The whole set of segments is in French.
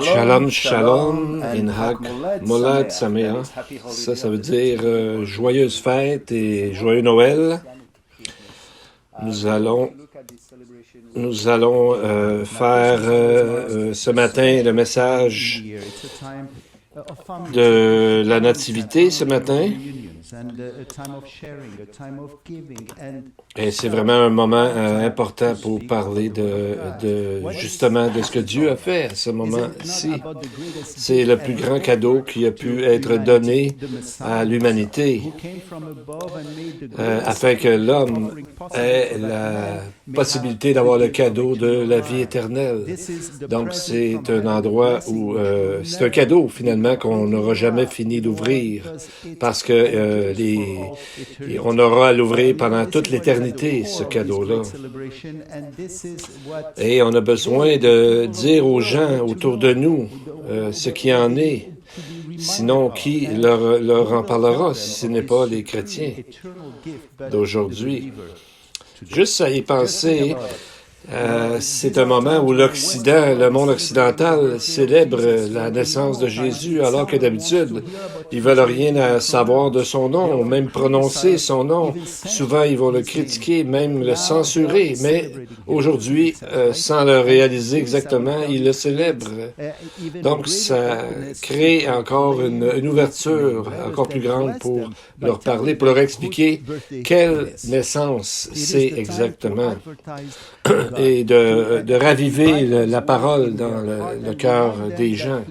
Shalom, shalom, in Hag Molad Sameach. Ça veut dire joyeuse fête et joyeux Noël. Nous allons faire ce matin le message de la Nativité ce matin. Et c'est vraiment un moment important pour parler justement de ce que Dieu a fait à ce moment-ci. C'est le plus grand cadeau qui a pu être donné à l'humanité afin que l'homme ait la possibilité d'avoir le cadeau de la vie éternelle. Donc c'est un endroit où c'est un cadeau finalement qu'on n'aura jamais fini d'ouvrir parce que on aura à l'ouvrir pendant toute l'éternité, ce cadeau-là. Et on a besoin de dire aux gens autour de nous ce qui en est. Sinon, qui leur en parlera si ce n'est pas les chrétiens d'aujourd'hui? Juste à y penser, c'est un moment où le monde occidental célèbre la naissance de Jésus, alors que d'habitude, ils veulent rien à savoir de son nom, ou même prononcer son nom. Souvent, ils vont le critiquer, même le censurer, mais aujourd'hui, sans le réaliser exactement, ils le célèbrent. Donc, ça crée encore une ouverture encore plus grande pour leur parler, pour leur expliquer quelle naissance c'est exactement. Et de raviver la parole dans le cœur des gens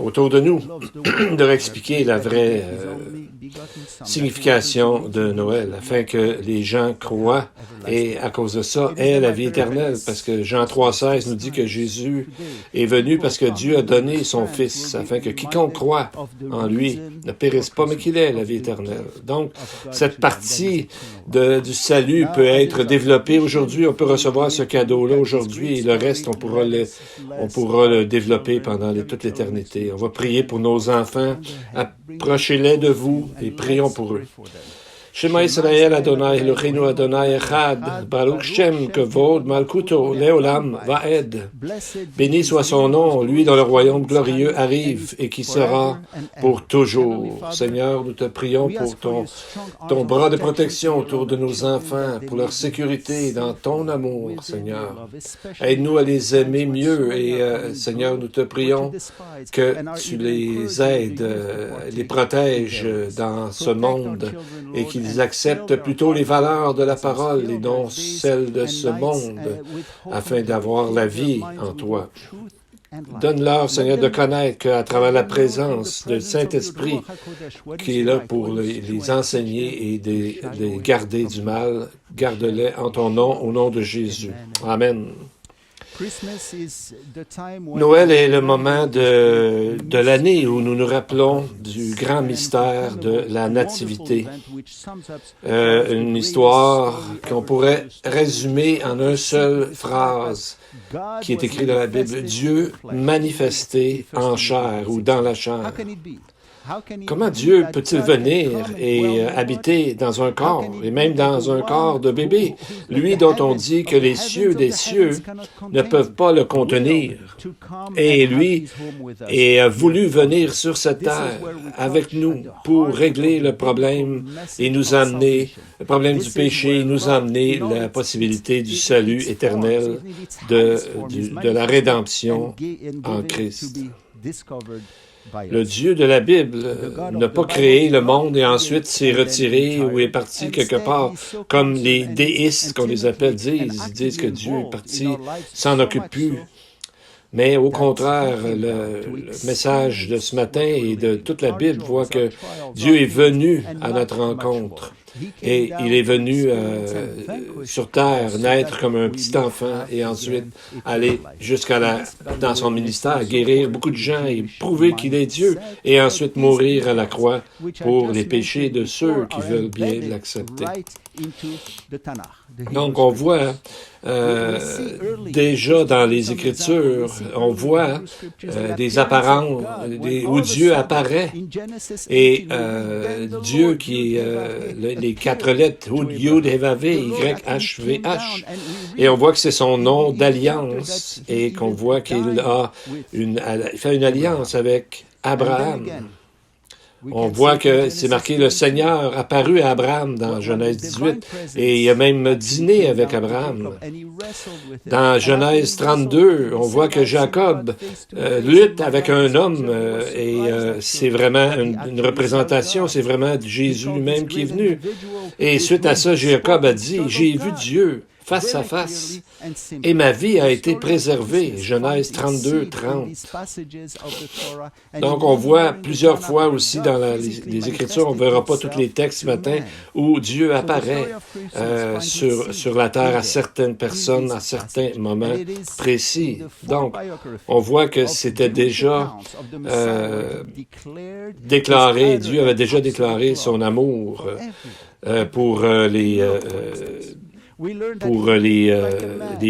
autour de nous, de leur expliquer la vraie signification de Noël, afin que les gens croient et à cause de ça aient la vie éternelle, parce que Jean 3,16 nous dit que Jésus est venu parce que Dieu a donné son Fils, afin que quiconque croit en lui ne périsse pas, mais qu'il ait la vie éternelle. Donc, cette partie du salut peut être développée aujourd'hui, on peut recevoir ce cadeau-là aujourd'hui, et le reste, on pourra le développer pendant toute l'éternité. On va prier pour nos enfants, approchez-les de vous et prions pour eux. Shema Israël Adonai Eloheinu Adonai Echad, Baruch Shem Kevod Malkuto Leolam Vaed. Béni soit son nom, lui dont le royaume glorieux arrive et qui sera pour toujours. Seigneur, nous te prions pour ton bras de protection autour de nos enfants, pour leur sécurité dans ton amour, Seigneur. Aide-nous à les aimer mieux et Seigneur, nous te prions que tu les aides, les protèges dans ce monde et qu'ils acceptent plutôt les valeurs de la parole et non celles de ce monde, afin d'avoir la vie en toi. Donne-leur, Seigneur, de connaître qu'à travers la présence du Saint-Esprit qui est là pour les enseigner et les garder du mal, garde-les en ton nom, au nom de Jésus. Amen. Noël est le moment de l'année où nous nous rappelons du grand mystère de la Nativité. Une histoire qu'on pourrait résumer en une seule phrase qui est écrite dans la Bible. Dieu manifesté en chair ou dans la chair. Comment Dieu peut-il venir et habiter dans un corps, et même dans un corps de bébé, lui dont on dit que les cieux des cieux ne peuvent pas le contenir, et lui a voulu venir sur cette terre avec nous pour régler le problème et nous amener, le problème du péché, nous amener la possibilité du salut éternel, de la rédemption en Christ. Le Dieu de la Bible n'a pas créé le monde et ensuite s'est retiré ou est parti quelque part, comme les déistes, qu'on les appelle, disent. Ils disent que Dieu est parti, s'en occupe plus. Mais au contraire, le message de ce matin et de toute la Bible voit que Dieu est venu à notre rencontre. Et il est venu sur terre, naître comme un petit enfant et ensuite aller dans son ministère, guérir beaucoup de gens et prouver qu'il est Dieu et ensuite mourir à la croix pour les péchés de ceux qui veulent bien l'accepter. Donc on voit déjà dans les Écritures, on voit des apparences où Dieu apparaît. Et Dieu qui est les quatre lettres, Yud, He, Vav, Y, H, V, H. Et on voit que c'est son nom d'alliance et qu'on voit qu'il fait une alliance avec Abraham. On voit que c'est marqué « Le Seigneur apparut à Abraham » dans Genèse 18, et il a même dîné avec Abraham. Dans Genèse 32, on voit que Jacob lutte avec un homme, et c'est vraiment une représentation, c'est vraiment Jésus lui-même qui est venu. Et suite à ça, Jacob a dit « J'ai vu Dieu face à face, et ma vie a été préservée. » Genèse 32, 30. Donc, on voit plusieurs fois aussi dans les Écritures, on ne verra pas tous les textes ce matin, où Dieu apparaît sur la terre à certaines personnes, à certains moments précis. Donc, on voit que c'était déjà déclaré, Dieu avait déjà déclaré son amour pour les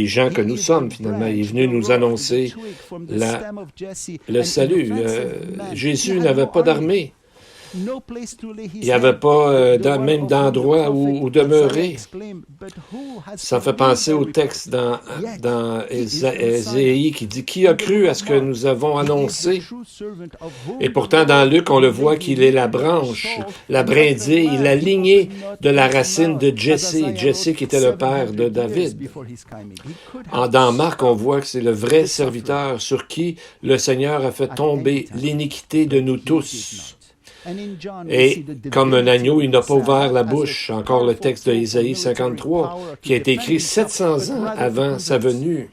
gens que nous sommes, finalement. Il est venu nous annoncer le salut. Jésus n'avait pas d'armée. Il n'y avait pas même d'endroit où demeurer. Ça fait penser au texte dans Ésaïe qui dit « Qui a cru à ce que nous avons annoncé? » Et pourtant, dans Luc, on le voit qu'il est la branche, la brindille, la lignée de la racine de Jesse. Jesse qui était le père de David. Dans Marc, on voit que c'est le vrai serviteur sur qui le Seigneur a fait tomber l'iniquité de nous tous. Et comme un agneau, il n'a pas ouvert la bouche. Encore le texte de Ésaïe 53, qui a été écrit 700 ans avant sa venue.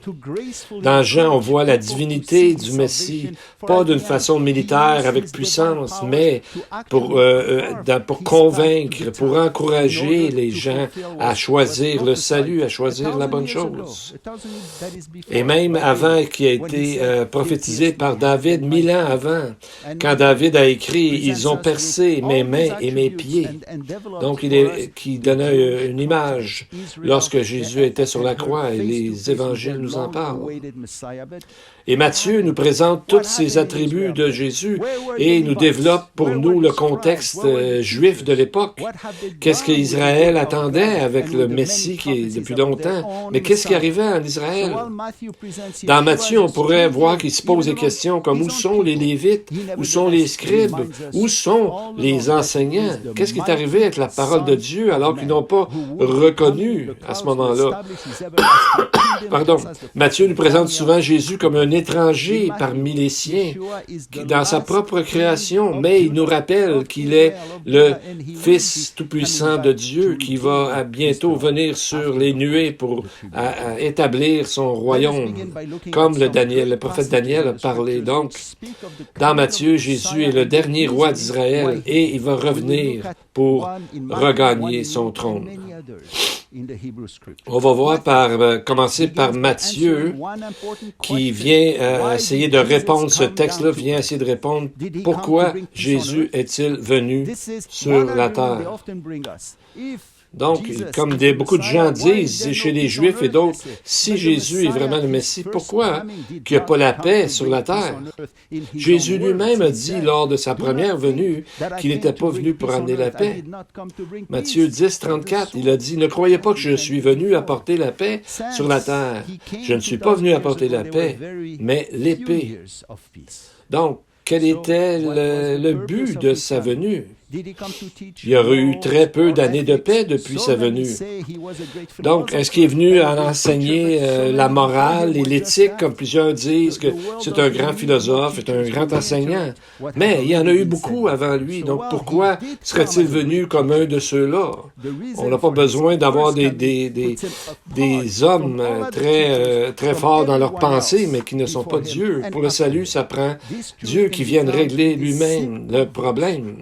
Dans Jean, on voit la divinité du Messie, pas d'une façon militaire avec puissance, mais pour convaincre, pour encourager les gens à choisir le salut, à choisir la bonne chose. Et même avant, qui a été prophétisé par David, 1000 ans avant, quand David a écrit « Ils ont percé mes mains et mes pieds. » Donc, qui donnait une image lorsque Jésus était sur la croix, et les évangiles nous en parlent. Et Matthieu nous présente tous ces attributs de Jésus et nous développe pour nous le contexte juif de l'époque. Qu'est-ce qu'Israël attendait avec le Messie qui est depuis longtemps? Mais qu'est-ce qui arrivait en Israël? Dans Matthieu, on pourrait voir qu'il se pose des questions comme où sont les Lévites? Où sont les scribes? Où sont les enseignants? Qu'est-ce qui est arrivé avec la parole de Dieu alors qu'ils n'ont pas reconnu à ce moment-là? Pardon. Matthieu nous présente souvent Jésus comme un étranger parmi les siens, dans sa propre création, mais il nous rappelle qu'il est le Fils tout-puissant de Dieu qui va bientôt venir sur les nuées pour établir son royaume, comme le prophète Daniel a parlé. Donc, dans Matthieu, Jésus est le dernier roi d'Israël et il va revenir pour regagner son trône. On va commencer par Matthieu, qui vient essayer de répondre, ce texte-là vient essayer de répondre pourquoi Jésus est-il venu sur la terre. Donc, comme beaucoup de gens disent chez les Juifs et d'autres, si Jésus est vraiment le Messie, pourquoi qu'il n'y a pas la paix sur la terre? Jésus lui-même a dit lors de sa première venue qu'il n'était pas venu pour amener la paix. Matthieu 10, 34, il a dit « Ne croyez pas que je suis venu apporter la paix sur la terre. Je ne suis pas venu apporter la paix, mais l'épée. » Donc, quel était le but de sa venue? Il y aurait eu très peu d'années de paix depuis sa venue. Donc, est-ce qu'il est venu en enseigner la morale et l'éthique, comme plusieurs disent que c'est un grand philosophe, c'est un grand enseignant? Mais il y en a eu beaucoup avant lui, donc pourquoi serait-il venu comme un de ceux-là? On n'a pas besoin d'avoir des hommes très forts dans leur pensée, mais qui ne sont pas Dieu. Pour le salut, ça prend Dieu qui vienne régler lui-même le problème.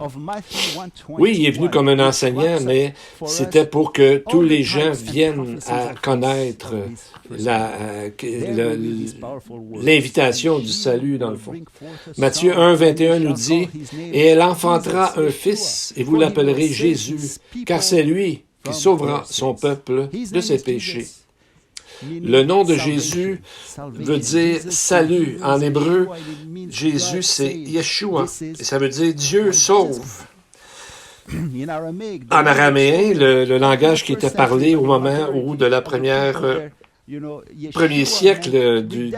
Oui, il est venu comme un enseignant, mais c'était pour que tous les gens viennent à connaître l'invitation du salut, dans le fond. Matthieu 1, 21 nous dit « Et elle enfantera un fils, et vous l'appellerez Jésus, car c'est lui qui sauvera son peuple de ses péchés. » Le nom de Jésus veut dire salut. En hébreu, Jésus, c'est Yeshua. Et ça veut dire Dieu sauve. En araméen, le langage qui était parlé au moment où de la premier siècle du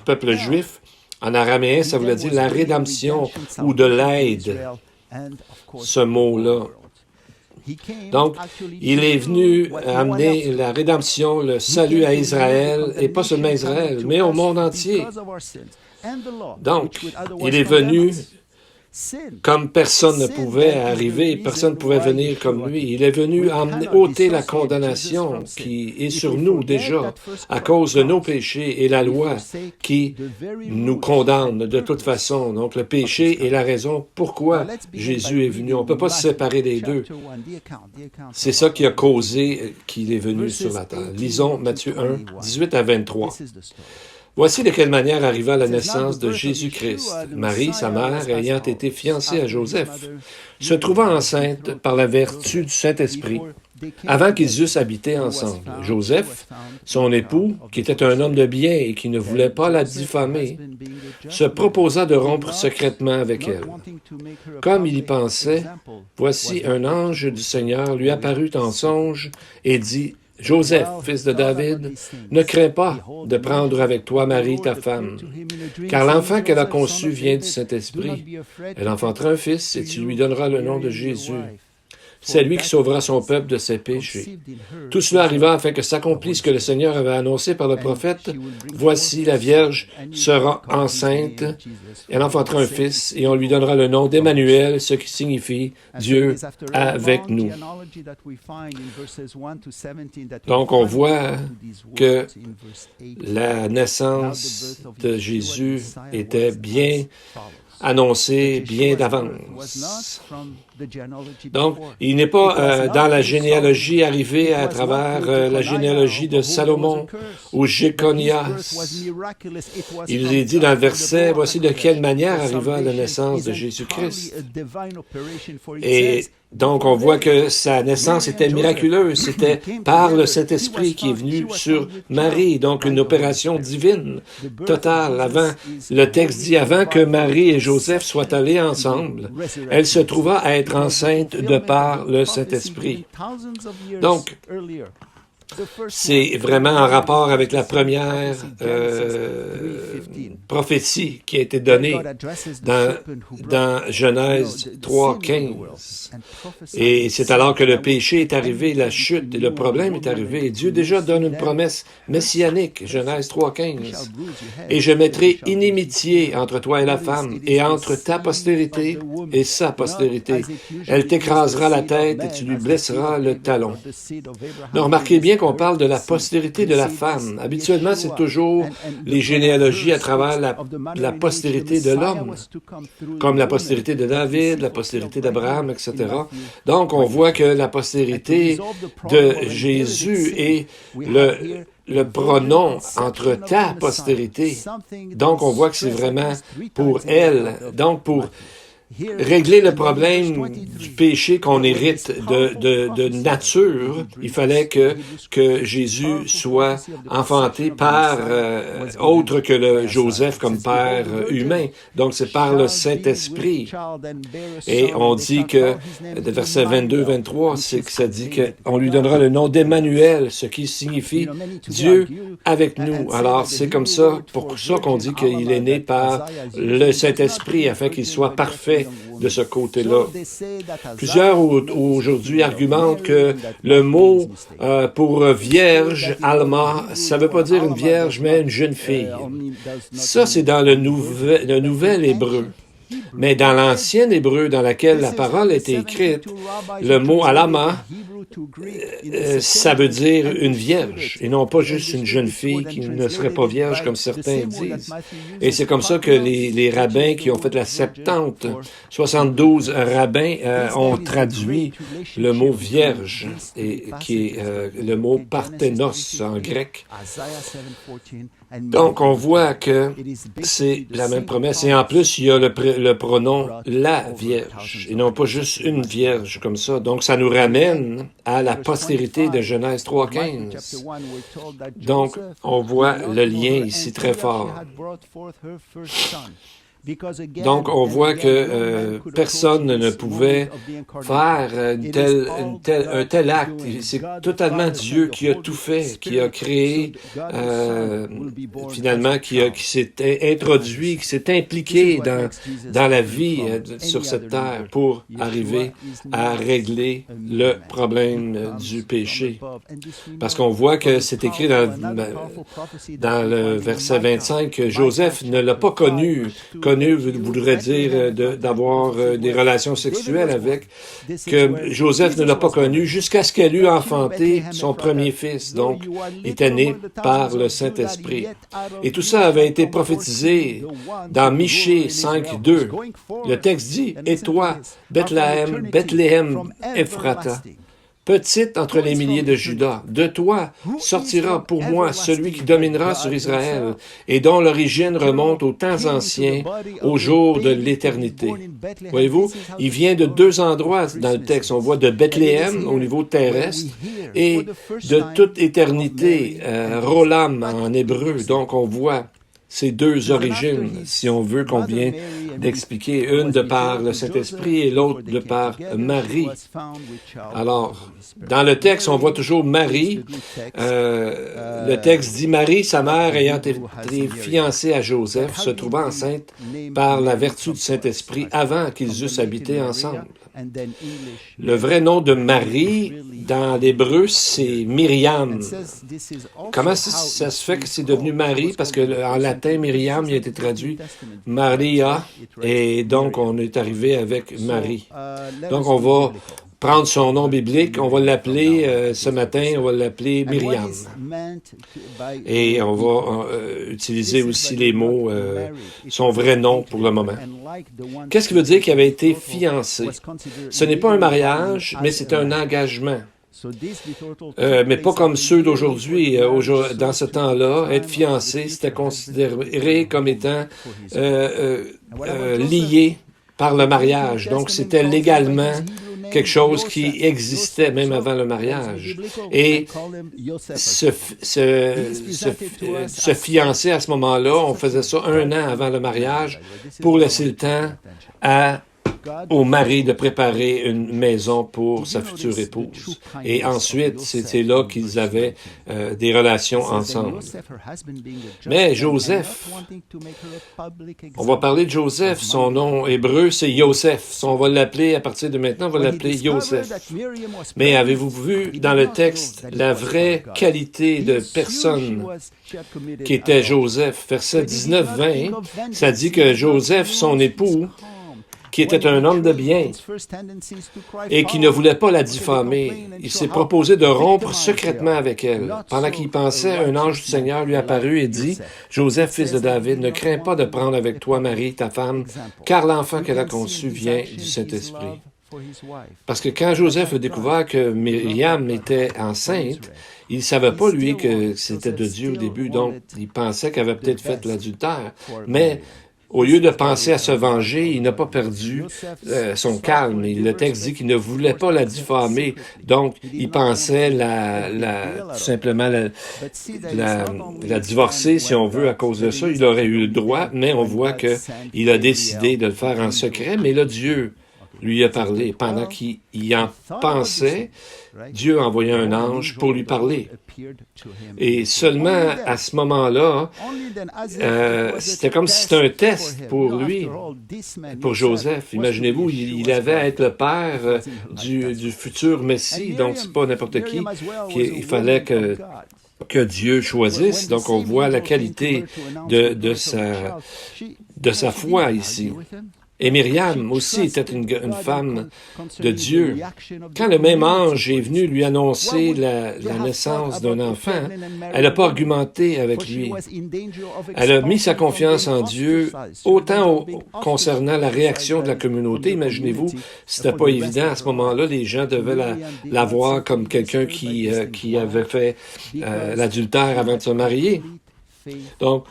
peuple juif, en araméen, ça voulait dire la rédemption ou de l'aide, ce mot-là. Donc, il est venu amener la rédemption, le salut à Israël, et pas seulement à Israël, mais au monde entier. Donc, il est venu comme personne ne pouvait arriver, personne ne pouvait venir comme lui. Il est venu ôter la condamnation qui est sur nous déjà à cause de nos péchés et la loi qui nous condamne de toute façon. Donc le péché est la raison pourquoi Jésus est venu. On ne peut pas se séparer des deux. C'est ça qui a causé qu'il est venu sur la terre. Lisons Matthieu 1, 18 à 23. Voici de quelle manière arriva la naissance de Jésus-Christ. Marie, sa mère, ayant été fiancée à Joseph, se trouva enceinte par la vertu du Saint-Esprit, avant qu'ils eussent habité ensemble. Joseph, son époux, qui était un homme de bien et qui ne voulait pas la diffamer, se proposa de rompre secrètement avec elle. Comme il y pensait, voici un ange du Seigneur lui apparut en songe et dit, « Joseph, fils de David, ne crains pas de prendre avec toi Marie, ta femme, car l'enfant qu'elle a conçu vient du Saint-Esprit. Elle enfantera un fils et tu lui donneras le nom de Jésus. C'est lui qui sauvera son peuple de ses péchés. » Tout cela arriva afin que s'accomplisse ce que le Seigneur avait annoncé par le prophète. « Voici, la Vierge sera enceinte, elle enfantera un fils, et on lui donnera le nom d'Emmanuel, ce qui signifie Dieu avec nous. » Donc, on voit que la naissance de Jésus était bien annoncée, bien d'avance. Donc, il n'est pas dans la généalogie arrivé à travers la généalogie de Salomon ou Jéconias. Il est dit dans le verset, voici de quelle manière arriva la naissance de Jésus-Christ. Et donc, on voit que sa naissance était miraculeuse. C'était par le Saint-Esprit qui est venu sur Marie. Donc, une opération divine, totale. Avant, le texte dit, avant que Marie et Joseph soient allés ensemble, elle se trouva à être enceinte de par le Saint-Esprit. Donc, c'est vraiment en rapport avec la première prophétie qui a été donnée dans Genèse 3:15. Et c'est alors que le péché est arrivé, la chute et le problème est arrivé. Et Dieu déjà donne une promesse messianique, Genèse 3:15. Et je mettrai inimitié entre toi et la femme, et entre ta postérité et sa postérité. Elle t'écrasera la tête et tu lui blesseras le talon. Donc, remarquez bien qu'on parle de la postérité de la femme. Habituellement, c'est toujours les généalogies à travers la postérité de l'homme, comme la postérité de David, la postérité d'Abraham, etc. Donc, on voit que la postérité de Jésus est le pronom entre ta postérité. Donc, on voit que c'est vraiment pour elle. Donc, pour régler le problème du péché qu'on hérite de nature, il fallait que Jésus soit enfanté par autre que le Joseph comme père humain. Donc, c'est par le Saint-Esprit. Et on dit que, de verset 22-23, c'est que ça dit qu'on lui donnera le nom d'Emmanuel, ce qui signifie Dieu avec nous. Alors, c'est comme ça, pour ça qu'on dit qu'il est né par le Saint-Esprit, afin qu'il soit parfait de ce côté-là. Plusieurs aujourd'hui argumentent que le mot pour vierge, Alma, ça ne veut pas dire une vierge, mais une jeune fille. Ça, c'est dans le nouvel hébreu. Mais dans l'ancien hébreu, dans lequel la parole était écrite, le mot Alama, ça veut dire une vierge, et non pas juste une jeune fille qui ne serait pas vierge, comme certains disent. Et c'est comme ça que les rabbins qui ont fait la Septante, 72 rabbins ont traduit le mot vierge, et qui est le mot parthénos en grec. Donc, on voit que c'est la même promesse. Et en plus, il y a le pronom « la Vierge », et non pas juste une Vierge comme ça. Donc, ça nous ramène à la postérité de Genèse 3,15. Donc, on voit le lien ici très fort. Donc, on voit que personne ne pouvait faire un tel acte. C'est totalement Dieu qui a tout fait, qui a créé, finalement, qui s'est introduit, qui s'est impliqué dans la vie sur cette terre pour arriver à régler le problème du péché. Parce qu'on voit que c'est écrit dans le verset 25 que Joseph ne l'a pas connu voudrait dire d'avoir des relations sexuelles avec, que Joseph ne l'a pas connu jusqu'à ce qu'elle eût enfanté son premier fils, donc était né par le Saint-Esprit. Et tout ça avait été prophétisé dans Michée 5:2. Le texte dit, « Et toi, Bethléem Ephrata, petite entre les milliers de Juda, de toi sortira pour moi celui qui dominera sur Israël et dont l'origine remonte aux temps anciens, au jour de l'éternité. » Voyez-vous, il vient de deux endroits dans le texte. On voit de Bethléem au niveau terrestre et de toute éternité, Rolam en hébreu. Donc on voit ces deux origines, si on veut, qu'on vient d'expliquer, une de par le Saint-Esprit et l'autre de par Marie. Alors, dans le texte, on voit toujours Marie. Le texte dit Marie, sa mère, ayant été fiancée à Joseph, se trouva enceinte par la vertu du Saint-Esprit avant qu'ils eussent habité ensemble. Le vrai nom de Marie, dans l'hébreu, c'est Myriam. Comment ça se fait que c'est devenu Marie? Parce que en latin, Myriam, il a été traduit Maria, et donc on est arrivé avec Marie. Donc on va prendre son nom biblique, on va l'appeler, ce matin, on va l'appeler Myriam. Et on va utiliser aussi les mots, son vrai nom pour le moment. Qu'est-ce qui veut dire qu'il avait été fiancé? Ce n'est pas un mariage, mais c'est un engagement. Mais pas comme ceux d'aujourd'hui. Dans ce temps-là, être fiancé, c'était considéré comme étant lié par le mariage. Donc, c'était légalement quelque chose qui existait même avant le mariage. Et se fiancer à ce moment-là, on faisait ça 1 an avant le mariage pour laisser le temps au mari de préparer une maison pour sa future épouse. Et ensuite, c'était là qu'ils avaient des relations ensemble. Mais Joseph, on va parler de Joseph, son nom hébreu, c'est Yosef. On va l'appeler, à partir de maintenant, on va l'appeler Yosef. Mais avez-vous vu dans le texte la vraie qualité de personne qui était Joseph? Verset 19-20, ça dit que Joseph, son époux, qui était un homme de bien et qui ne voulait pas la diffamer. Il s'est proposé de rompre secrètement avec elle. Pendant qu'il pensait, un ange du Seigneur lui apparut et dit, « Joseph, fils de David, ne crains pas de prendre avec toi Marie, ta femme, car l'enfant qu'elle a conçu vient du Saint-Esprit. » Parce que quand Joseph a découvert que Myriam était enceinte, il ne savait pas, lui, que c'était de Dieu au début, donc il pensait qu'elle avait peut-être fait l'adultère. Mais au lieu de penser à se venger, il n'a pas perdu son calme. Et le texte dit qu'il ne voulait pas la diffamer. Donc, il pensait tout simplement la divorcer, si on veut, à cause de ça. Il aurait eu le droit, mais on voit qu'il a décidé de le faire en secret. Mais là, Dieu lui a parlé. Pendant qu'il en pensait, Dieu a envoyé un ange pour lui parler. Et seulement à ce moment-là, c'était comme si c'était un test pour lui, pour Joseph. Imaginez-vous, il avait à être le père du futur Messie, donc c'est pas n'importe qui. Il fallait que Dieu choisisse. Donc on voit la qualité de sa foi ici. Et Myriam aussi était une femme de Dieu. Quand le même ange est venu lui annoncer la naissance d'un enfant, elle n'a pas argumenté avec lui. Elle a mis sa confiance en Dieu, autant concernant la réaction de la communauté. Imaginez-vous, c'était pas évident à ce moment-là, les gens devaient la voir comme quelqu'un qui avait fait l'adultère avant de se marier. Donc,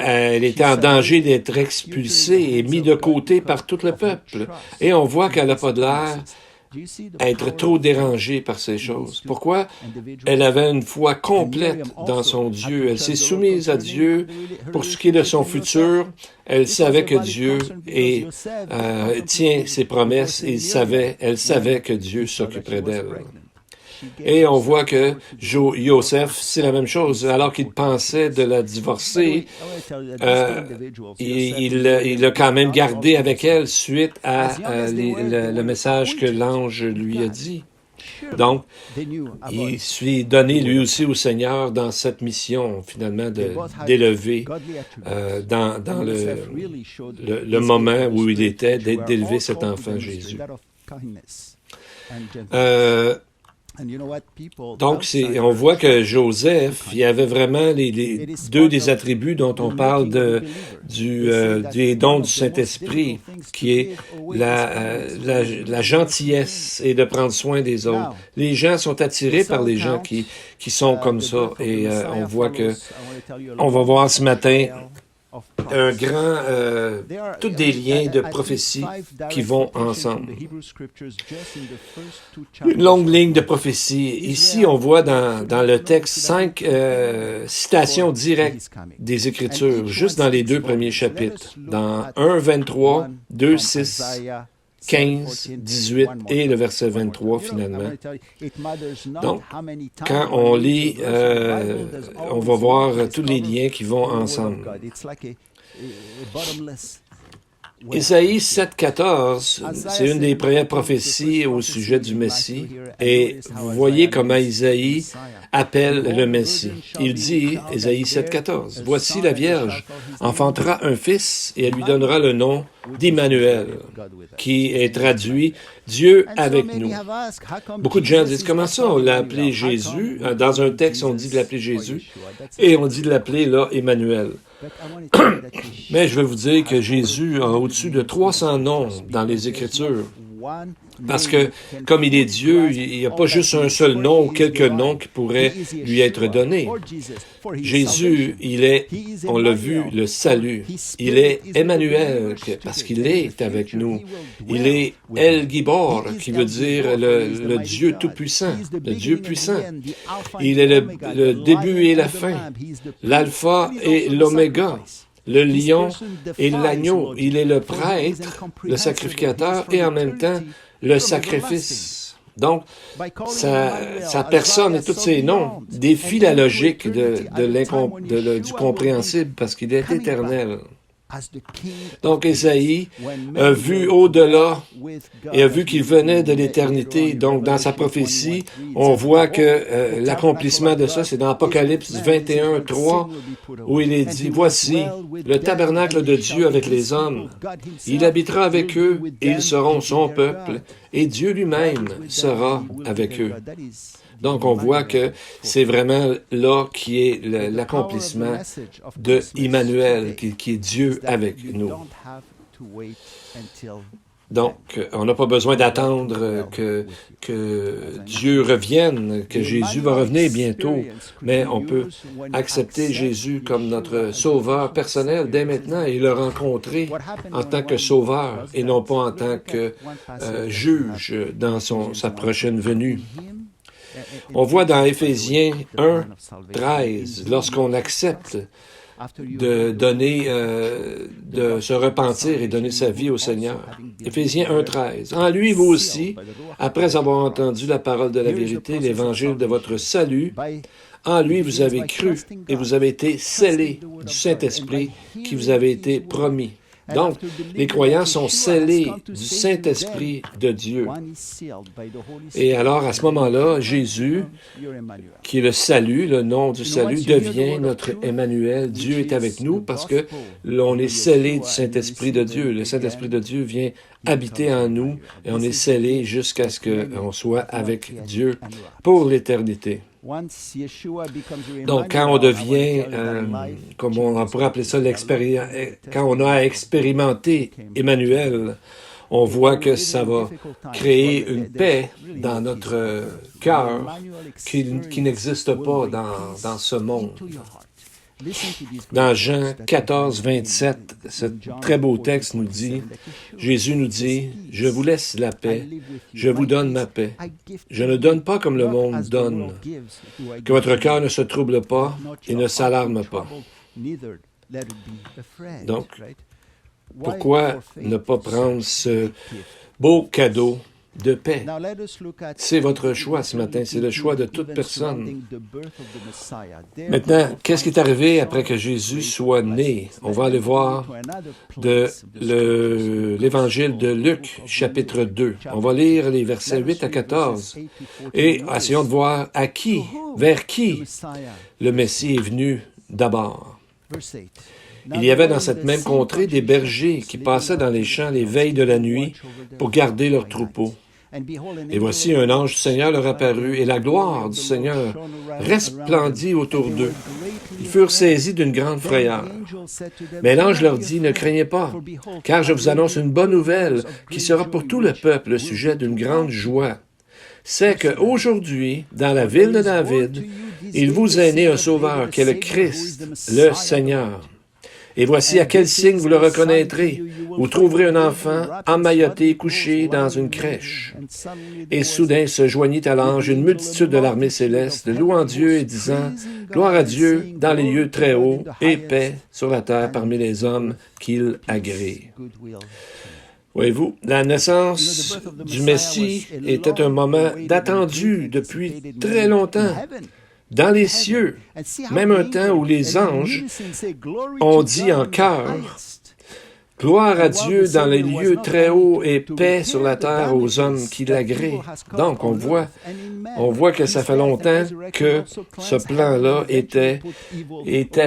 elle était en danger d'être expulsée et mise de côté par tout le peuple. Et on voit qu'elle n'a pas de l'air être trop dérangée par ces choses? Pourquoi elle avait une foi complète dans son Dieu? Elle s'est soumise à Dieu pour ce qui est de son futur. Elle savait que Dieu tient ses promesses et elle savait que Dieu s'occuperait d'elle. Et on voit que Joseph, c'est la même chose. Alors qu'il pensait de la divorcer, il l'a quand même gardé avec elle suite à le message que l'ange lui a dit. Donc, il s'est donné lui aussi au Seigneur dans cette mission, finalement, d'élever dans le moment où il était, d'élever cet enfant Jésus. Donc, on voit que Joseph, il avait vraiment les deux des attributs dont on parle des dons du Saint-Esprit, qui est la gentillesse et de prendre soin des autres. Les gens sont attirés par les gens qui sont comme ça. Et on voit on va voir ce matin un grand, tous des liens de prophétie qui vont ensemble. Une longue ligne de prophétie. Ici, on voit dans le texte 5 citations directes des Écritures, juste dans les deux premiers chapitres. Dans 1, 23, 2, 6, 15, 18 et le verset 23 finalement. Donc, quand on lit, on va voir tous les liens qui vont ensemble. Isaïe 7,14, c'est une des premières prophéties au sujet du Messie. Et vous voyez comment Isaïe appelle le Messie. Il dit, Isaïe 7,14, « Voici la Vierge enfantera un fils et elle lui donnera le nom d'Immanuel, qui est traduit « Dieu avec nous ». Beaucoup de gens disent, comment ça on l'a appelé Jésus? Dans un texte, on dit de l'appeler Jésus et on dit de l'appeler là Emmanuel. Mais je vais vous dire que Jésus a au-dessus de 300 noms dans les Écritures. Parce que, comme il est Dieu, il n'y a pas juste un seul nom ou quelques noms qui pourraient lui être donnés. Jésus, il est, on l'a vu, le salut. Il est Emmanuel, parce qu'il est avec nous. Il est El Gibor, qui veut dire le Dieu tout-puissant, le Dieu puissant. Il est le début et la fin, l'alpha et l'oméga. Le lion et l'agneau. Il est le prêtre, le sacrificateur et en même temps le sacrifice. Donc, sa personne et tous ses noms défient la logique du compréhensible parce qu'il est éternel. Donc, Ésaïe a vu au-delà et a vu qu'il venait de l'éternité. Donc, dans sa prophétie, on voit que l'accomplissement de ça, c'est dans Apocalypse 21, 3, où il est dit, « Voici le tabernacle de Dieu avec les hommes. Il habitera avec eux et ils seront son peuple, et Dieu lui-même sera avec eux. » Donc, on voit que c'est vraiment là qui est l'accomplissement de Immanuel, qui est Dieu avec nous. Donc, on n'a pas besoin d'attendre que Dieu revienne, que Jésus va revenir bientôt, mais on peut accepter Jésus comme notre sauveur personnel dès maintenant et le rencontrer en tant que sauveur et non pas en tant que juge dans sa prochaine venue. On voit dans Éphésiens 1, 13, lorsqu'on accepte de se repentir et donner sa vie au Seigneur. Éphésiens 1, 13. En lui, vous aussi, après avoir entendu la parole de la vérité, l'évangile de votre salut, en lui, vous avez cru et vous avez été scellés du Saint-Esprit qui vous avait été promis. Donc, les croyants sont scellés du Saint-Esprit de Dieu. Et alors, à ce moment-là, Jésus, qui est le salut, le nom du salut, devient notre Emmanuel. Dieu est avec nous parce que l'on est scellé du Saint-Esprit de Dieu. Le Saint-Esprit de Dieu vient habiter en nous et on est scellé jusqu'à ce qu'on soit avec Dieu pour l'éternité. Donc, quand on devient, comme on pourrait appeler ça, quand on a expérimenté Emmanuel, on voit que ça va créer une paix dans notre cœur qui n'existe pas dans ce monde. Dans Jean 14, 27, ce très beau texte nous dit, Jésus nous dit, « Je vous laisse la paix, je vous donne ma paix. Je ne donne pas comme le monde donne. Que votre cœur ne se trouble pas et ne s'alarme pas. » Donc, pourquoi ne pas prendre ce beau cadeau de paix? C'est votre choix ce matin, c'est le choix de toute personne. Maintenant, qu'est-ce qui est arrivé après que Jésus soit né? On va aller voir de l'Évangile de Luc, chapitre 2. On va lire les versets 8 à 14 et essayons de voir à qui, vers qui le Messie est venu d'abord. Il y avait dans cette même contrée des bergers qui passaient dans les champs les veilles de la nuit pour garder leurs troupeaux. Et voici un ange du Seigneur leur apparut, et la gloire du Seigneur resplendit autour d'eux. Ils furent saisis d'une grande frayeur. Mais l'ange leur dit, « Ne craignez pas, car je vous annonce une bonne nouvelle qui sera pour tout le peuple le sujet d'une grande joie. C'est qu'aujourd'hui, dans la ville de David, il vous est né un sauveur, qui est le Christ, le Seigneur. Et voici à quel signe vous le reconnaîtrez. Vous trouverez un enfant emmailloté, couché dans une crèche. » Et soudain se joignit à l'ange une multitude de l'armée céleste, louant Dieu et disant, « Gloire à Dieu dans les lieux très hauts, et paix sur la terre parmi les hommes qu'il agrée. » Voyez-vous, la naissance du Messie était un moment attendu depuis très longtemps. Dans les cieux, même un temps où les anges ont dit en chœur, « Gloire à Dieu dans les lieux très hauts et paix sur la terre aux hommes qui l'agréent. » Donc, on voit que ça fait longtemps que ce plan-là était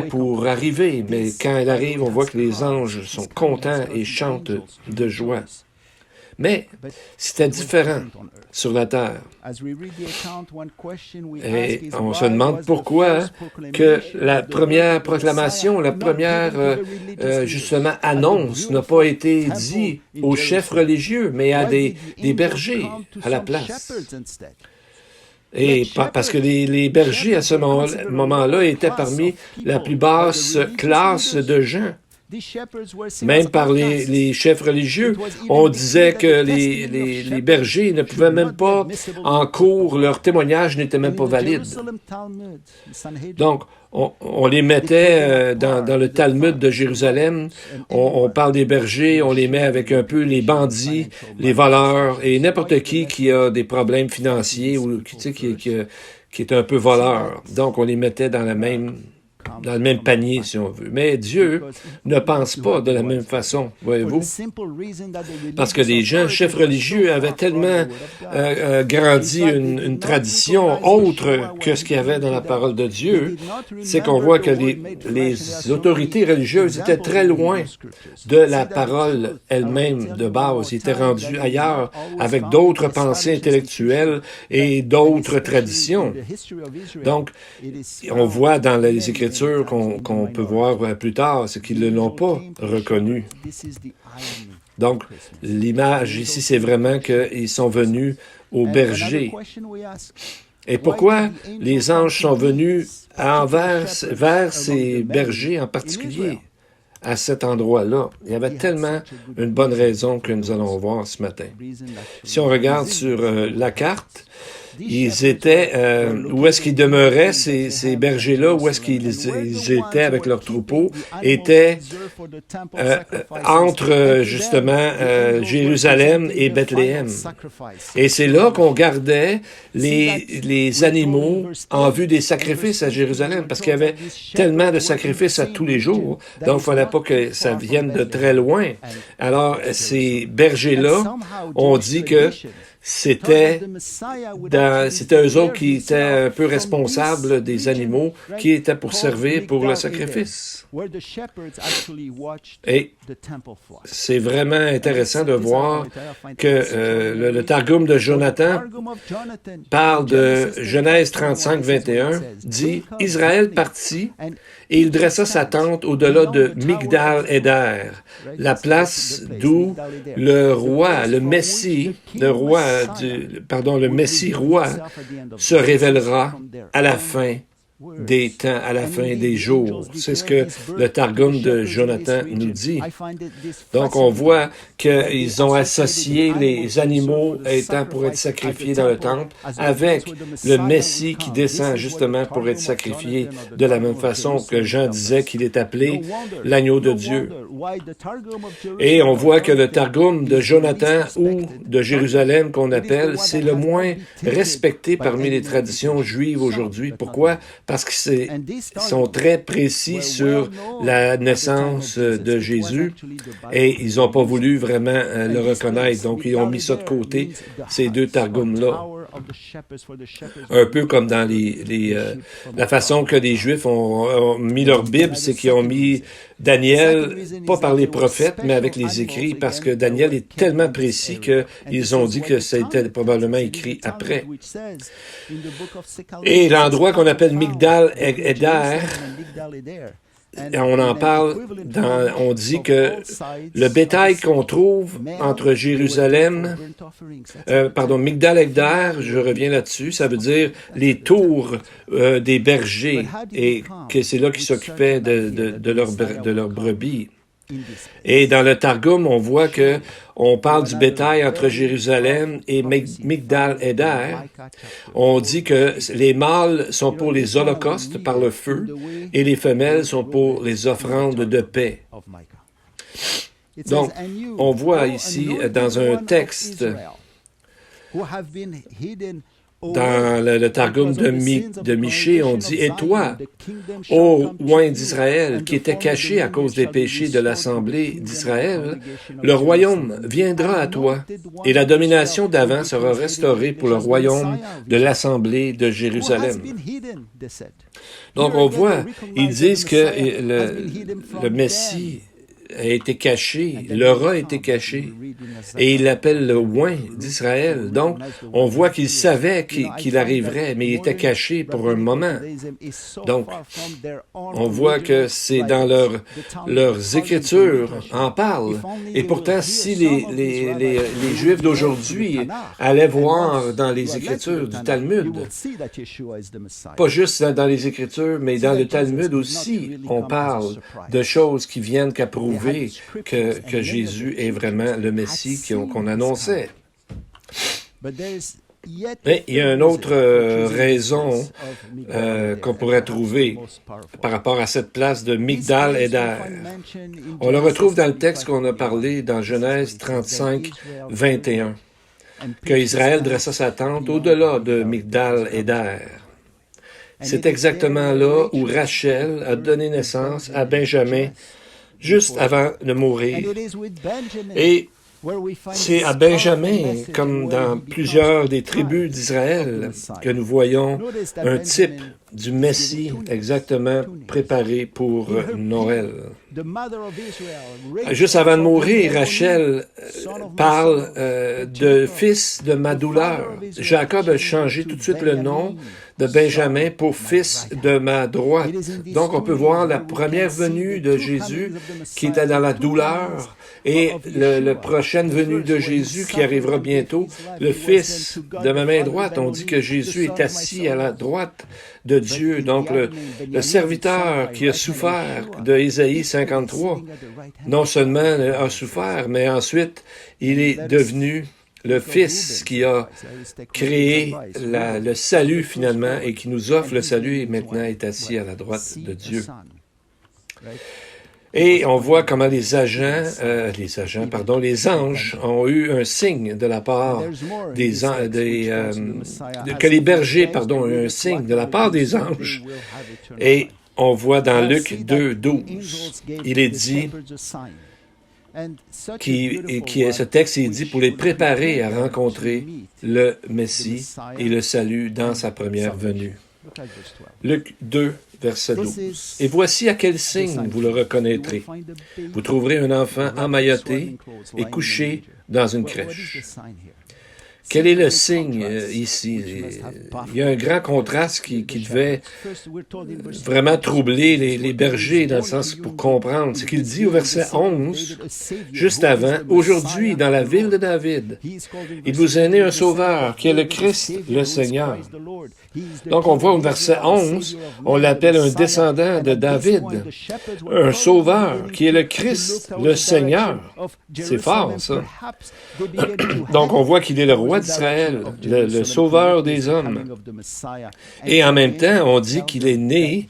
pour arriver. Mais quand elle arrive, on voit que les anges sont contents et chantent de joie. Mais c'était différent sur la terre. Et on se demande pourquoi que la première proclamation, la première, justement, annonce n'a pas été dite aux chefs religieux, mais à des bergers à la place. Et parce que les bergers, à ce moment-là, étaient parmi la plus basse classe de gens. Même par les chefs religieux, on disait que les bergers ne pouvaient même pas, en cours, leur témoignage n'était même pas valide. Donc, on les mettait dans le Talmud de Jérusalem, on parle des bergers, on les met avec un peu les bandits, les voleurs, et n'importe qui a des problèmes financiers ou qui est un peu voleur. Donc, on les mettait dans le même panier, si on veut. Mais Dieu ne pense pas de la même façon, voyez-vous. Parce que les gens, chefs religieux, avaient tellement grandi une tradition autre que ce qu'il y avait dans la parole de Dieu, c'est qu'on voit que les autorités religieuses étaient très loin de la parole elle-même de base. Ils étaient rendus ailleurs avec d'autres pensées intellectuelles et d'autres traditions. Donc, on voit dans les Écritures qu'on peut voir plus tard, c'est qu'ils ne l'ont pas reconnu. Donc, l'image ici, c'est vraiment qu'ils sont venus au berger. Et pourquoi les anges sont venus vers ces bergers en particulier, à cet endroit-là? Il y avait tellement une bonne raison que nous allons voir ce matin. Si on regarde sur la carte, ils étaient, où est-ce qu'ils demeuraient, ces bergers-là, où est-ce qu'ils étaient avec leurs troupeaux, étaient entre, justement, Jérusalem et Bethléem. Et c'est là qu'on gardait les animaux en vue des sacrifices à Jérusalem, parce qu'il y avait tellement de sacrifices à tous les jours, donc il ne fallait pas que ça vienne de très loin. Alors, ces bergers-là ont dit que c'était eux autres qui étaient un peu responsables des animaux qui étaient pour servir pour le sacrifice. Et c'est vraiment intéressant de voir que le Targum de Jonathan parle de Genèse 35, 21, dit « Israël partit et il dressa sa tente au-delà de Migdal-Éder, la place d'où le roi, le Messie roi, se révélera à la fin des temps, à la fin des jours. C'est ce que le Targum de Jonathan nous dit. Donc, on voit qu'ils ont associé les animaux étant pour être sacrifiés dans le temple avec le Messie qui descend justement pour être sacrifié de la même façon que Jean disait qu'il est appelé l'agneau de Dieu. Et on voit que le Targum de Jonathan ou de Jérusalem qu'on appelle, c'est le moins respecté parmi les traditions juives aujourd'hui. Pourquoi? Parce qu'ils sont très précis sur la naissance de Jésus et ils n'ont pas voulu vraiment le reconnaître. Donc, ils ont mis ça de côté, ces deux Targums-là. Un peu comme dans la façon que les Juifs ont mis leur Bible, c'est qu'ils ont mis Daniel, pas par les prophètes, mais avec les écrits, parce que Daniel est tellement précis qu'ils ont dit que ça a été probablement écrit après. Et l'endroit qu'on appelle Migdal Eder, on en parle, on dit que le bétail qu'on trouve entre Jérusalem, Migdal Eder, je reviens là-dessus, ça veut dire les tours des bergers, et que c'est là qu'ils s'occupaient de leurs brebis. Et dans le Targum, on voit que on parle du bétail entre Jérusalem et Migdal Eder. On dit que les mâles sont pour les holocaustes par le feu et les femelles sont pour les offrandes de paix. Donc, on voit ici dans un texte dans le Targum de Michée, on dit « Et toi, ô oint d'Israël, qui était caché à cause des péchés de l'Assemblée d'Israël, le royaume viendra à toi, et la domination d'avant sera restaurée pour le royaume de l'Assemblée de Jérusalem. » Donc, on voit, ils disent que le Messie a été caché, le rat a été caché, et il l'appelle le oint d'Israël. Donc, on voit qu'il savait qu'il arriverait, mais il était caché pour un moment. Donc, on voit que c'est dans leurs écritures, en parlent. Et pourtant, si les Juifs d'aujourd'hui allaient voir dans les écritures du Talmud, pas juste dans les écritures, mais dans le Talmud aussi, on parle de choses qui viennent qu'à prouver que Jésus est vraiment le Messie qu'on annonçait. Mais il y a une autre raison qu'on pourrait trouver par rapport à cette place de Migdal Eder. On le retrouve dans le texte qu'on a parlé dans Genèse 35, 21, que Israël dressa sa tente au-delà de Migdal Eder. C'est exactement là où Rachel a donné naissance à Benjamin juste avant de mourir. Et c'est à Benjamin, comme dans plusieurs des tribus d'Israël, que nous voyons un type du Messie exactement préparé pour Noël. Juste avant de mourir, Rachel parle de fils de ma douleur. Jacob a changé tout de suite le nom de Benjamin pour fils de ma droite. Donc, on peut voir la première venue de Jésus qui était dans la douleur et la prochaine venue de Jésus qui arrivera bientôt, le fils de ma main droite. On dit que Jésus est assis à la droite de Dieu. Donc, le serviteur qui a souffert de Ésaïe 53, non seulement a souffert, mais ensuite, il est devenu le Fils qui a créé le salut finalement et qui nous offre le salut et maintenant est assis à la droite de Dieu. Et on voit comment les anges ont eu un signe de la part que les bergers, ont eu un signe de la part des anges. Et on voit dans Luc 2, 12, il est dit, ce texte est dit pour les préparer à rencontrer le Messie et le salut dans sa première venue. Luc 2, verset 12. « Et voici à quel signe vous le reconnaîtrez. Vous trouverez un enfant emmailloté et couché dans une crèche. » Quel est le signe ici? Il y a un grand contraste qui devait vraiment troubler les bergers, dans le sens pour comprendre. C'est qu'il dit au verset 11, juste avant, « Aujourd'hui, dans la ville de David, il vous est né un sauveur, qui est le Christ, le Seigneur. » Donc, on voit au verset 11, on l'appelle un descendant de David, un sauveur, qui est le Christ, le Seigneur. C'est fort, ça. Donc, on voit qu'il est le roi d'Israël, le sauveur des hommes. Et en même temps, on dit qu'il est né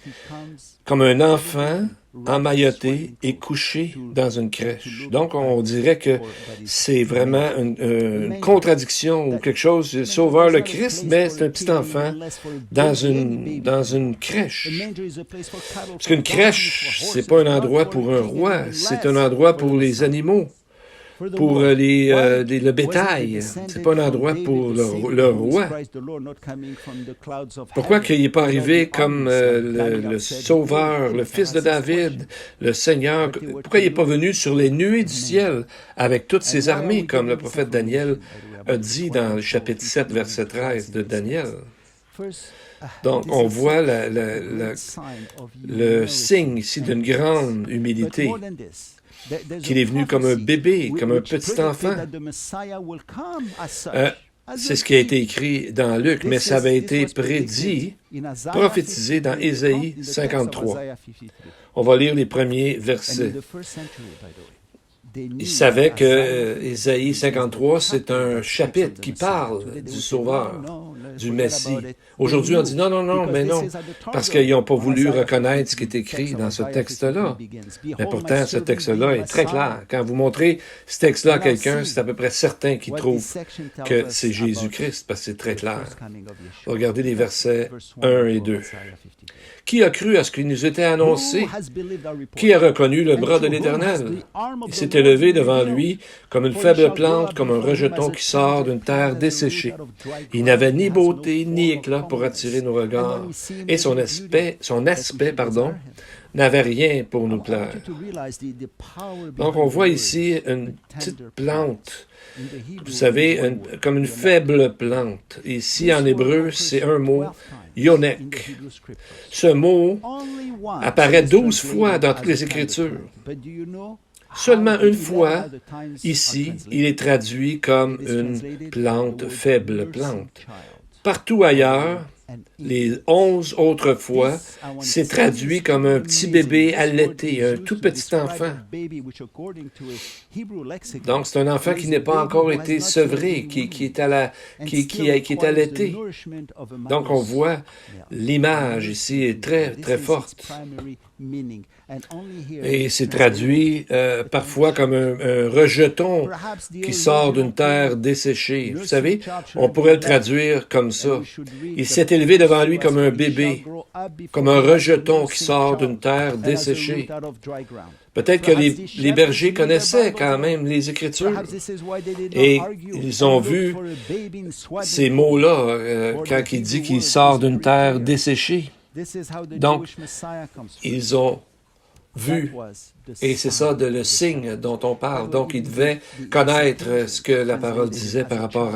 comme un enfant emmailloté et couché dans une crèche. Donc, on dirait que c'est vraiment une contradiction ou quelque chose. Le Sauveur, le Christ, mais c'est un petit enfant dans une crèche. Parce qu'une crèche, c'est pas un endroit pour un roi, c'est un endroit pour les animaux, pour le bétail. C'est pas un endroit pour le roi. Pourquoi qu'il n'est pas arrivé comme le Sauveur, le Fils de David, le Seigneur? Pourquoi il n'est pas venu sur les nuées du ciel avec toutes ses armées, comme le prophète Daniel a dit dans le chapitre 7, verset 13 de Daniel? Donc, on voit le signe ici d'une grande humilité, qu'il est venu comme un bébé, comme un petit enfant. C'est ce qui a été écrit dans Luc, mais ça avait été prédit, prophétisé dans Ésaïe 53. On va lire les premiers versets. Il savait que Ésaïe 53, c'est un chapitre qui parle du Sauveur, du Messie. Aujourd'hui, on dit non, mais non, parce qu'ils n'ont pas voulu reconnaître ce qui est écrit dans ce texte-là. Mais pourtant, ce texte-là est très clair. Quand vous montrez ce texte-là à quelqu'un, c'est à peu près certain qu'il trouve que c'est Jésus-Christ, parce que c'est très clair. Regardez les versets 1 et 2. Qui a cru à ce qui nous était annoncé? Qui a reconnu le bras de l'Éternel? Il s'est élevé devant lui comme une faible plante, comme un rejeton qui sort d'une terre desséchée. Il n'avait ni beauté ni éclat pour attirer nos regards, et son aspect, n'avait rien pour nous plaire. Donc on voit ici une petite plante, vous savez, comme une faible plante. Ici en hébreu, c'est un mot, yonek. Ce mot apparaît 12 fois dans toutes les Écritures. Seulement une fois, ici, il est traduit comme une plante, faible plante. Partout ailleurs, les 11 autres fois, c'est traduit comme un petit bébé allaité, un tout petit enfant. Donc, c'est un enfant qui n'a pas encore été sevré, qui est allaité. Donc, on voit l'image ici est très, très forte. Et c'est traduit parfois comme un rejeton qui sort d'une terre desséchée. Vous savez, on pourrait le traduire comme ça. Il s'est élevé devant lui comme un bébé, comme un rejeton qui sort d'une terre desséchée. Peut-être que les bergers connaissaient quand même les Écritures et ils ont vu ces mots-là quand il dit qu'il sort d'une terre desséchée. Donc, ils ont vu, et c'est ça le signe dont on parle. Donc, ils devaient connaître ce que la parole disait par rapport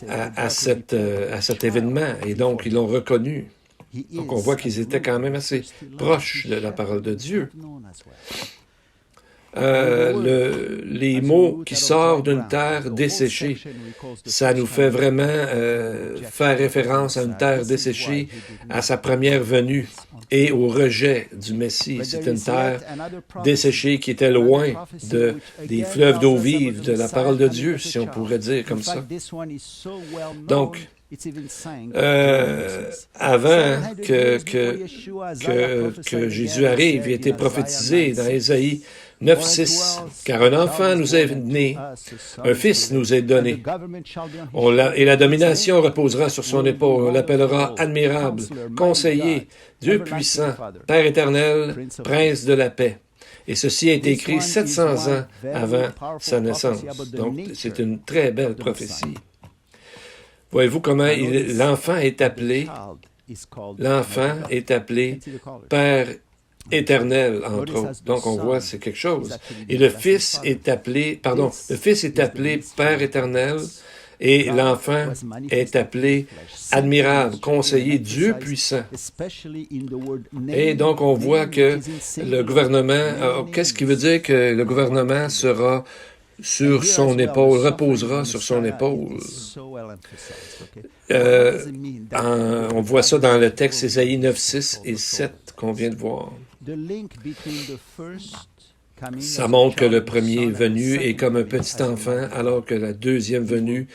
à cet événement, et donc ils l'ont reconnu. Donc, on voit qu'ils étaient quand même assez proches de la parole de Dieu. Les mots qui sortent d'une terre desséchée, ça nous fait vraiment faire référence à une terre desséchée, à sa première venue et au rejet du Messie. C'était une terre desséchée qui était loin des fleuves d'eau vive, de la parole de Dieu, si on pourrait dire comme ça. Donc, avant que Jésus arrive, il a été prophétisé dans Ésaïe 9:6, « Car un enfant nous est né, un fils nous est donné, et la domination reposera sur son épaule. On l'appellera admirable, conseiller, Dieu puissant, Père éternel, prince de la paix. » Et ceci a été écrit 700 ans avant sa naissance. Donc, c'est une très belle prophétie. Voyez-vous comment l'enfant est appelé? L'enfant est appelé Père éternel, entre autres. Donc, on voit, c'est quelque chose. Et le Fils est appelé Père éternel, Et l'enfant est appelé admirable, conseiller, Dieu puissant. Et donc, on voit que le gouvernement, qu'est-ce qui veut dire que le gouvernement sera sur son épaule, reposera sur son épaule? On voit ça dans le texte Ésaïe 9, 6 et 7 qu'on vient de voir. Ça montre que le premier venu est comme un petit enfant, alors que la deuxième venue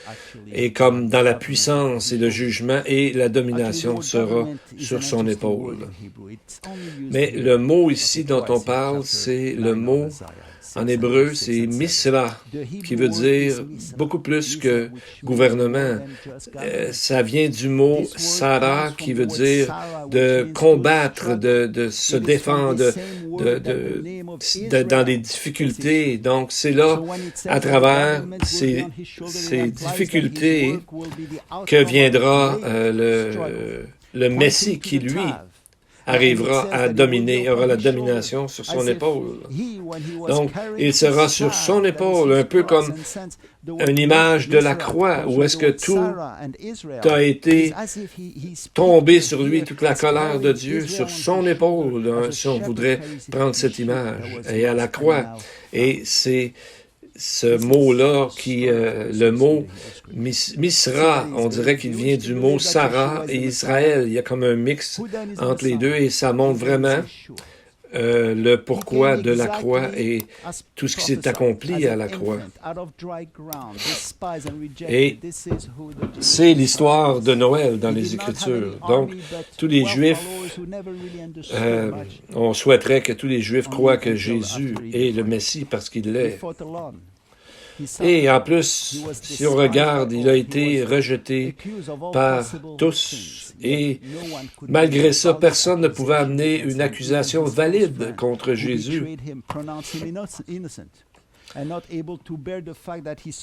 est comme dans la puissance et le jugement, et la domination sera sur son épaule. Mais le mot ici dont on parle, c'est le mot en hébreu, c'est misra, qui veut dire beaucoup plus que gouvernement. Ça vient du mot Sarah, qui veut dire de combattre, de se défendre, dans des difficultés. Donc, c'est là, à travers ces difficultés, que viendra le Messie qui, lui, arrivera à dominer, aura la domination sur son épaule. Donc, il sera sur son épaule, un peu comme une image de la croix, où est-ce que tout a été tombé sur lui, toute la colère de Dieu, sur son épaule, si on voudrait prendre cette image, et à la croix. Et c'est ce mot-là, le mot Misra, on dirait qu'il vient du mot Sarah et Israël. Il y a comme un mix entre les deux et ça montre vraiment le pourquoi de la croix et tout ce qui s'est accompli à la croix. Et c'est l'histoire de Noël dans les Écritures. Donc, tous les Juifs, on souhaiterait que tous les Juifs croient que Jésus est le Messie parce qu'il l'est. Et en plus, si on regarde, il a été rejeté par tous. Et malgré ça, personne ne pouvait amener une accusation valide contre Jésus.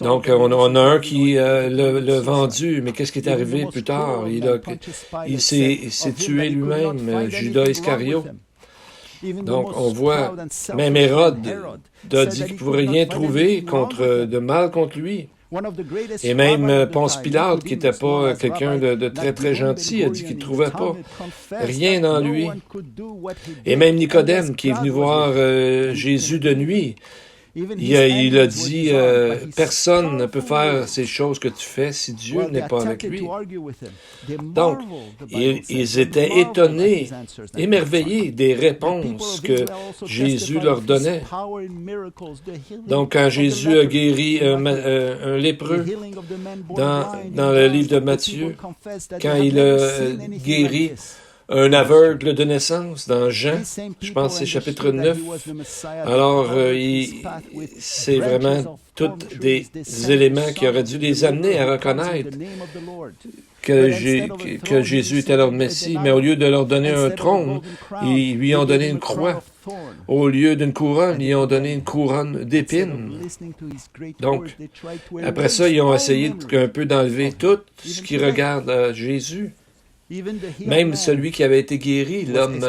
Donc, on a un qui l'a vendu, mais qu'est-ce qui est arrivé plus tard? Il s'est tué lui-même, Judas Iscariot. Donc, on voit, même Hérode a dit qu'il ne pourrait rien trouver de mal contre lui. Et même Ponce Pilate, qui n'était pas quelqu'un de très, très gentil, a dit qu'il ne trouvait pas rien en lui. Et même Nicodème, qui est venu voir Jésus de nuit, il a dit, personne ne peut faire ces choses que tu fais si Dieu n'est pas avec lui. Donc, ils étaient étonnés, émerveillés des réponses que Jésus leur donnait. Donc, quand Jésus a guéri un lépreux dans le livre de Matthieu, quand il a guéri un aveugle de naissance dans Jean, je pense que c'est chapitre 9. Alors, c'est vraiment tous des éléments qui auraient dû les amener à reconnaître que Jésus était leur Messie, mais au lieu de leur donner un trône, ils lui ont donné une croix. Au lieu d'une couronne, ils ont donné une couronne d'épines. Donc, après ça, ils ont essayé un peu d'enlever tout ce qui regarde Jésus. Même celui qui avait été guéri, l'homme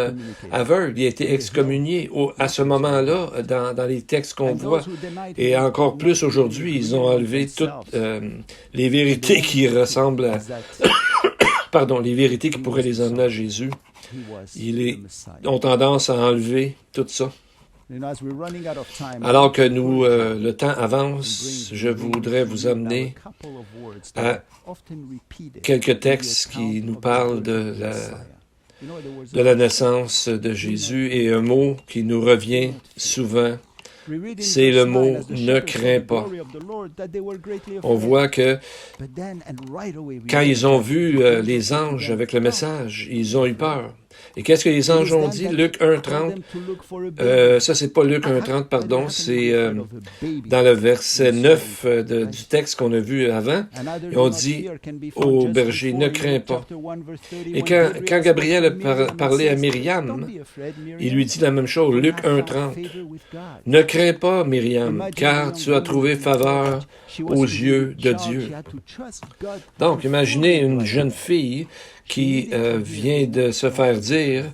aveugle, il a été excommunié à ce moment-là, dans les textes qu'on voit. Et encore plus aujourd'hui, ils ont enlevé toutes les vérités qui ressemblent à... Pardon, les vérités qui pourraient les emmener à Jésus. Ils ont tendance à enlever tout ça. Alors que le temps avance, je voudrais vous amener à quelques textes qui nous parlent de la naissance de Jésus et un mot qui nous revient souvent, c'est le mot « ne crains pas ». On voit que quand ils ont vu les anges avec le message, ils ont eu peur. Et qu'est-ce que les anges ont dit? Luc 1,30. Ça, c'est pas Luc 1,30, pardon, c'est dans le verset 9 du texte qu'on a vu avant. Ils ont dit au berger, ne crains pas. Et quand Gabriel a parlé à Myriam, il lui dit la même chose, Luc 1,30. Ne crains pas, Myriam, car tu as trouvé faveur aux yeux de Dieu. Donc, imaginez une jeune fille qui vient de se faire dire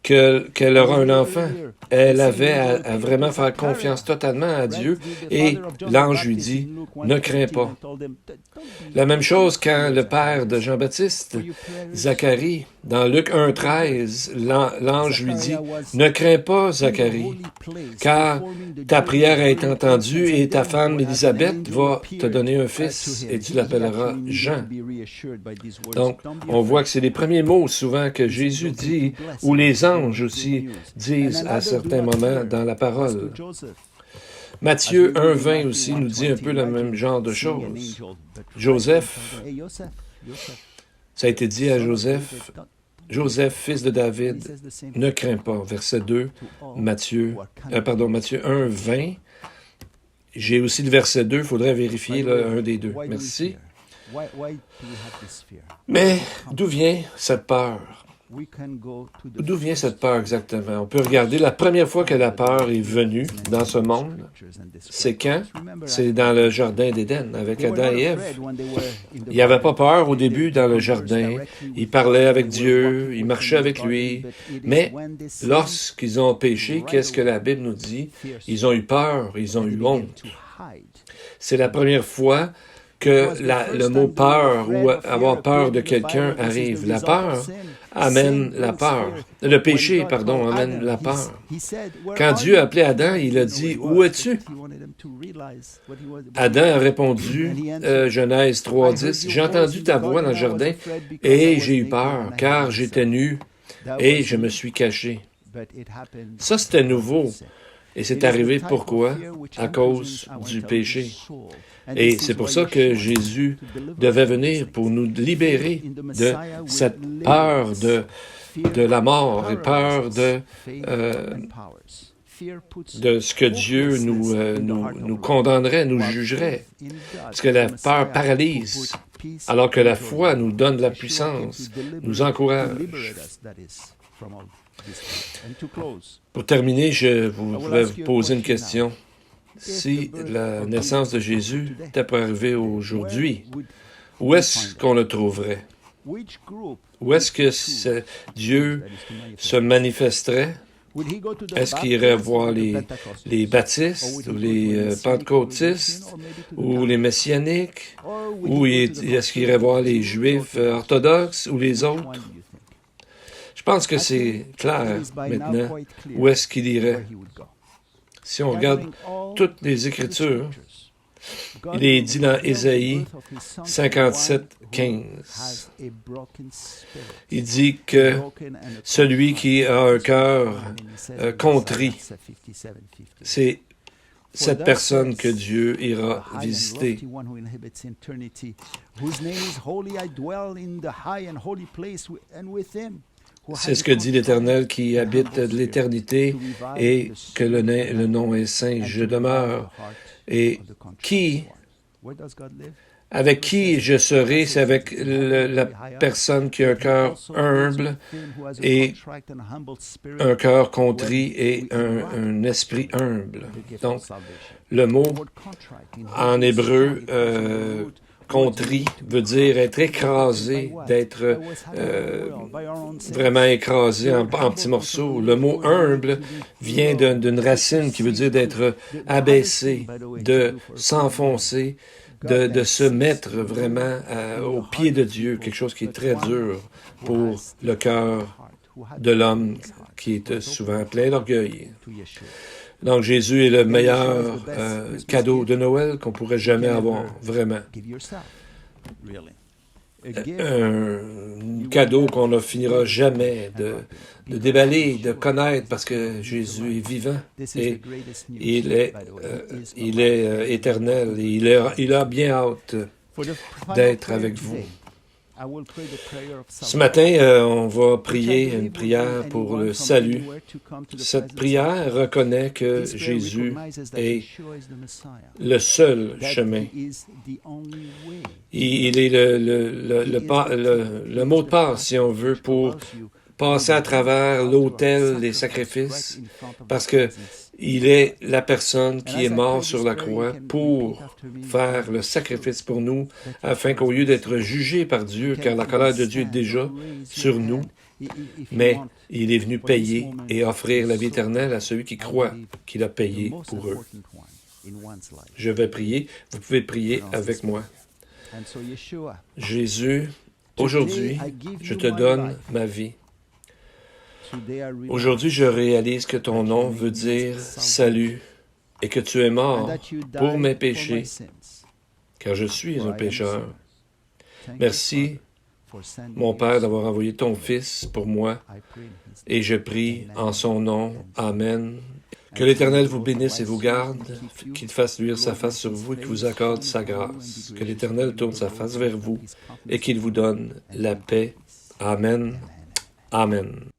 qu'elle aura un enfant. Elle avait à vraiment faire confiance totalement à Dieu et l'ange lui dit, ne crains pas. La même chose quand le père de Jean-Baptiste, Zacharie, dans Luc 1,13, l'ange lui dit, ne crains pas, Zacharie, car ta prière a été entendue et ta femme Élisabeth va te donner un fils et tu l'appelleras Jean. Donc, on voit que c'est les premiers mots souvent que Jésus dit, ou les anges aussi disent à certains moments dans la parole. Matthieu 1,20 aussi nous dit un peu le même genre de choses. Joseph, ça a été dit à Joseph, Joseph, fils de David, ne crains pas. Verset 2, Matthieu 1,20. J'ai aussi le verset 2, il faudrait vérifier un des deux. Merci. Mais d'où vient cette peur? D'où vient cette peur exactement? On peut regarder la première fois que la peur est venue dans ce monde. C'est quand? C'est dans le jardin d'Éden, avec Adam et Ève. Il n'y avait pas peur au début dans le jardin. Ils parlaient avec Dieu, ils marchaient avec lui. Mais lorsqu'ils ont péché, qu'est-ce que la Bible nous dit? Ils ont eu peur, ils ont eu honte. C'est la première fois que le mot peur ou avoir peur de quelqu'un arrive. La peur amène la peur. Le péché, pardon, amène la peur. Quand Dieu a appelé Adam, il a dit, « Où es-tu? » Adam a répondu, Genèse 3,10, « J'ai entendu ta voix dans le jardin et j'ai eu peur, car j'étais nu et je me suis caché. » Ça, c'était nouveau. Et c'est arrivé pourquoi? À cause du péché. Et c'est pour ça que Jésus devait venir pour nous libérer de cette peur de la mort et peur de ce que Dieu nous condamnerait, nous jugerait. Parce que la peur paralyse, alors que la foi nous donne la puissance, nous encourage. Pour terminer, je voudrais vous poser une question. Si la naissance de Jésus était pour arriver aujourd'hui, où est-ce qu'on le trouverait? Où est-ce que Dieu se manifesterait? Est-ce qu'il irait voir les baptistes, ou les pentecôtistes, ou les messianiques? Ou est-ce qu'il irait voir les juifs orthodoxes, ou les autres? Je pense que c'est clair maintenant où est-ce qu'il irait. Si on regarde toutes les Écritures, il est dit dans Ésaïe 57,15. Il dit que celui qui a un cœur contrit, c'est cette personne que Dieu ira visiter. C'est ce que dit l'Éternel qui habite de l'éternité et que le nom est saint. Je demeure. Et avec qui je serai, c'est avec la personne qui a un cœur humble et un cœur contrit et un esprit humble. Donc, le mot en hébreu, contrit veut dire être écrasé, d'être vraiment écrasé en petits morceaux. Le mot humble vient d'une racine qui veut dire d'être abaissé, de s'enfoncer, de se mettre vraiment au pied de Dieu, quelque chose qui est très dur pour le cœur de l'homme qui est souvent plein d'orgueil. Donc, Jésus est le meilleur cadeau de Noël qu'on pourrait jamais avoir, vraiment. Un cadeau qu'on ne finira jamais de déballer, de connaître, parce que Jésus est vivant et il est éternel et il a bien hâte d'être avec vous. Ce matin, on va prier une prière pour le salut. Cette prière reconnaît que Jésus est le seul chemin. Il est le mot de passe, si on veut, pour passer à travers l'autel des sacrifices, parce que il est la personne qui est morte sur la croix pour faire le sacrifice pour nous, afin qu'au lieu d'être jugé par Dieu, car la colère de Dieu est déjà sur nous, mais il est venu payer et offrir la vie éternelle à celui qui croit qu'il a payé pour eux. Je vais prier, vous pouvez prier avec moi. Jésus, aujourd'hui, je te donne ma vie. Aujourd'hui, je réalise que ton nom veut dire salut et que tu es mort pour mes péchés, car je suis un pécheur. Merci, mon Père, d'avoir envoyé ton Fils pour moi, et je prie en son nom. Amen. Que l'Éternel vous bénisse et vous garde, qu'il fasse luire sa face sur vous et qu'il vous accorde sa grâce. Que l'Éternel tourne sa face vers vous et qu'il vous donne la paix. Amen. Amen.